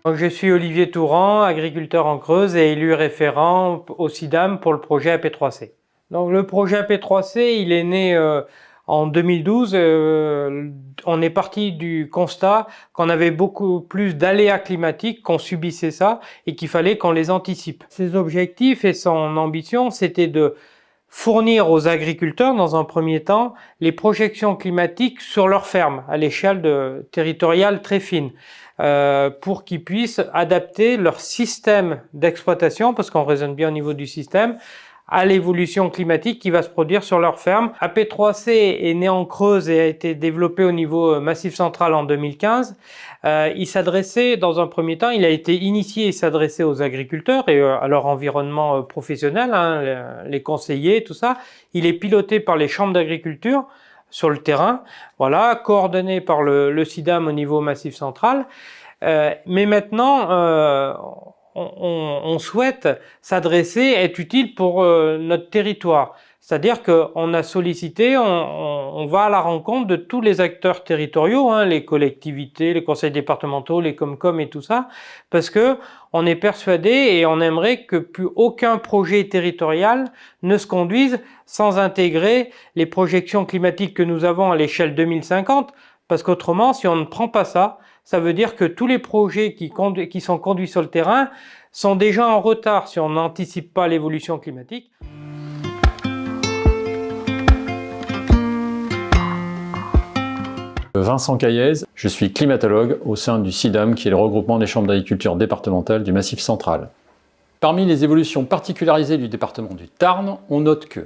Donc, je suis Olivier Touran, agriculteur en Creuse et élu référent au CIDAM pour le projet AP3C. Donc, le projet AP3C, il est né en 2012. On est parti du constat qu'on avait beaucoup plus d'aléas climatiques, qu'on subissait ça et qu'il fallait qu'on les anticipe. Ses objectifs et son ambition, c'était de fournir aux agriculteurs, dans un premier temps, les projections climatiques sur leur ferme, à l'échelle territoriale très fine, pour qu'ils puissent adapter leur système d'exploitation, parce qu'on raisonne bien au niveau du système, à l'évolution climatique qui va se produire sur leur ferme. AP3C est né en Creuse et a été développé au niveau Massif Central en 2015. Il s'adressait, dans un premier temps, il a été initié et s'adressait aux agriculteurs et à leur environnement professionnel, hein, les conseillers, tout ça. Il est piloté par les chambres d'agriculture sur le terrain, voilà, coordonné par le CIDAM au niveau Massif Central. Mais maintenant, on souhaite s'adresser, être utile pour notre territoire. C'est-à-dire qu'on a sollicité, on va à la rencontre de tous les acteurs territoriaux, hein, les collectivités, les conseils départementaux, les Comcom et tout ça, parce que on est persuadé et on aimerait que plus aucun projet territorial ne se conduise sans intégrer les projections climatiques que nous avons à l'échelle 2050, parce qu'autrement, si on ne prend pas ça, ça veut dire que tous les projets qui sont conduits sur le terrain sont déjà en retard si on n'anticipe pas l'évolution climatique. Vincent Caillez, je suis climatologue au sein du CIDAM, qui est le regroupement des chambres d'agriculture départementales du Massif Central. Parmi les évolutions particularisées du département du Tarn, on note que,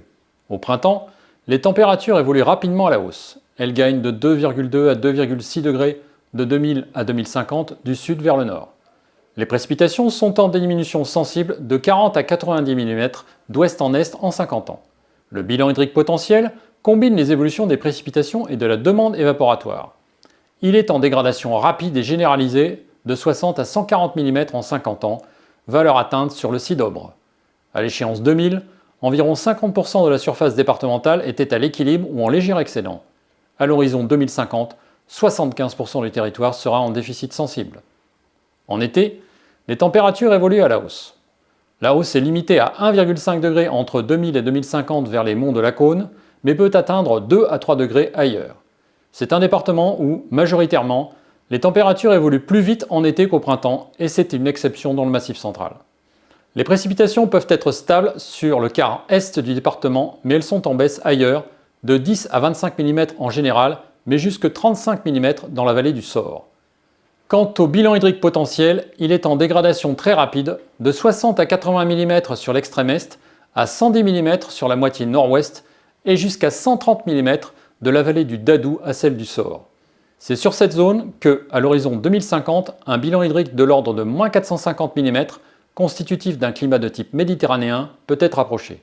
au printemps, les températures évoluent rapidement à la hausse. Elles gagnent de 2,2 à 2,6 degrés de 2000 à 2050 du sud vers le nord. Les précipitations sont en diminution sensible de 40 à 90 mm d'ouest en est en 50 ans. Le bilan hydrique potentiel combine les évolutions des précipitations et de la demande évaporatoire. Il est en dégradation rapide et généralisée de 60 à 140 mm en 50 ans, valeur atteinte sur le Cidobre. À l'échéance 2000, environ 50% de la surface départementale était à l'équilibre ou en léger excédent. À l'horizon 2050, 75% du territoire sera en déficit sensible. En été, les températures évoluent à la hausse. La hausse est limitée à 1,5 degré entre 2000 et 2050 vers les monts de la Cône, mais peut atteindre 2 à 3 degrés ailleurs. C'est un département où, majoritairement, les températures évoluent plus vite en été qu'au printemps, et c'est une exception dans le Massif central. Les précipitations peuvent être stables sur le quart est du département, mais elles sont en baisse ailleurs, de 10 à 25 mm en général, mais jusque 35 mm dans la vallée du Sor. Quant au bilan hydrique potentiel, il est en dégradation très rapide, de 60 à 80 mm sur l'extrême est, à 110 mm sur la moitié nord-ouest, et jusqu'à 130 mm de la vallée du Dadou à celle du Sor. C'est sur cette zone que, à l'horizon 2050, un bilan hydrique de l'ordre de moins 450 mm, constitutif d'un climat de type méditerranéen, peut être approché.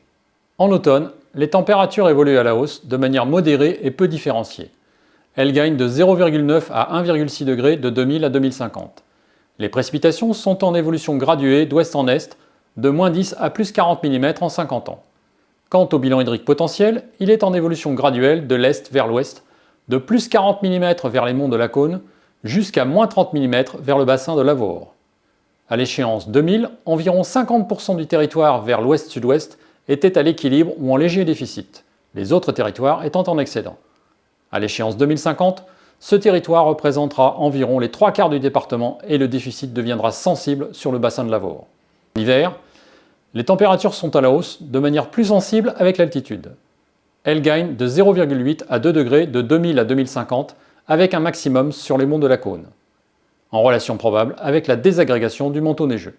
En automne, les températures évoluent à la hausse de manière modérée et peu différenciée. Elles gagnent de 0,9 à 1,6 degrés de 2000 à 2050. Les précipitations sont en évolution graduée d'ouest en est, de moins 10 à plus 40 mm en 50 ans. Quant au bilan hydrique potentiel, il est en évolution graduelle de l'est vers l'ouest, de plus 40 mm vers les monts de la Cône, jusqu'à moins 30 mm vers le bassin de l'Avor. À l'échéance 2000, environ 50% du territoire vers l'ouest-sud-ouest était à l'équilibre ou en léger déficit, les autres territoires étant en excédent. À l'échéance 2050, ce territoire représentera environ les 3/4 du département et le déficit deviendra sensible sur le bassin de l'Avor. L'hiver, les températures sont à la hausse de manière plus sensible avec l'altitude. Elles gagnent de 0,8 à 2 degrés de 2000 à 2050 avec un maximum sur les monts de la Cône, en relation probable avec la désagrégation du manteau neigeux.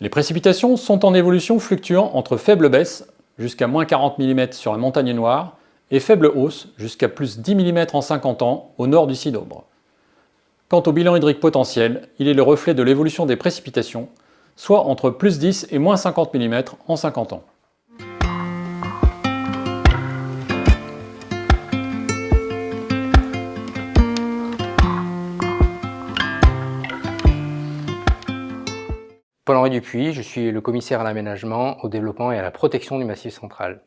Les précipitations sont en évolution fluctuant entre faible baisse, jusqu'à moins 40 mm sur la montagne noire, et faible hausse, jusqu'à plus 10 mm en 50 ans, au nord du Cidobre. Quant au bilan hydrique potentiel, il est le reflet de l'évolution des précipitations, soit entre plus 10 et moins 50 mm en 50 ans. Paul-Henri Dupuis, je suis le commissaire à l'aménagement, au développement et à la protection du Massif central.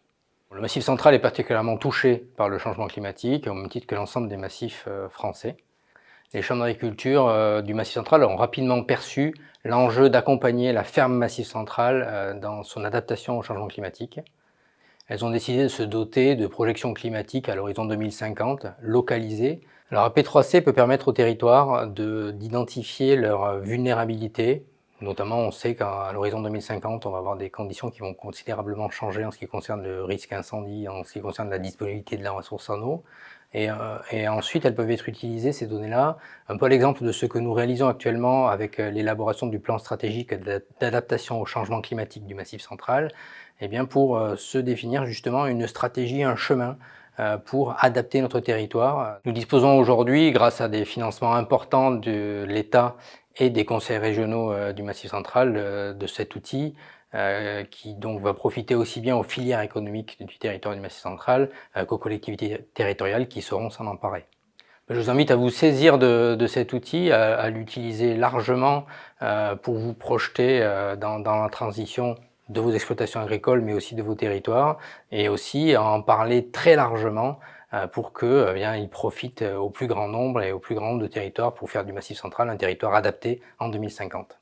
Le Massif central est particulièrement touché par le changement climatique, au même titre que l'ensemble des massifs français. Les chambres d'agriculture du Massif central ont rapidement perçu l'enjeu d'accompagner la ferme Massif central dans son adaptation au changement climatique. Elles ont décidé de se doter de projections climatiques à l'horizon 2050, localisées. Alors AP3C peut permettre au territoire d'identifier leur vulnérabilité. Notamment, on sait qu'à l'horizon 2050, on va avoir des conditions qui vont considérablement changer en ce qui concerne le risque incendie, en ce qui concerne la disponibilité de la ressource en eau. Et ensuite, elles peuvent être utilisées, ces données-là, un peu à l'exemple de ce que nous réalisons actuellement avec l'élaboration du plan stratégique d'adaptation au changement climatique du Massif central, eh bien pour se définir justement une stratégie, un chemin pour adapter notre territoire. Nous disposons aujourd'hui, grâce à des financements importants de l'État et des conseils régionaux du Massif central, de cet outil qui donc va profiter aussi bien aux filières économiques du territoire du Massif central qu'aux collectivités territoriales qui sauront s'en emparer. Je vous invite à vous saisir de cet outil, à l'utiliser largement pour vous projeter dans la transition de vos exploitations agricoles, mais aussi de vos territoires, et aussi à en parler très largement pour qu'il profite au plus grand nombre et au plus grand nombre de territoires pour faire du Massif central un territoire adapté en 2050.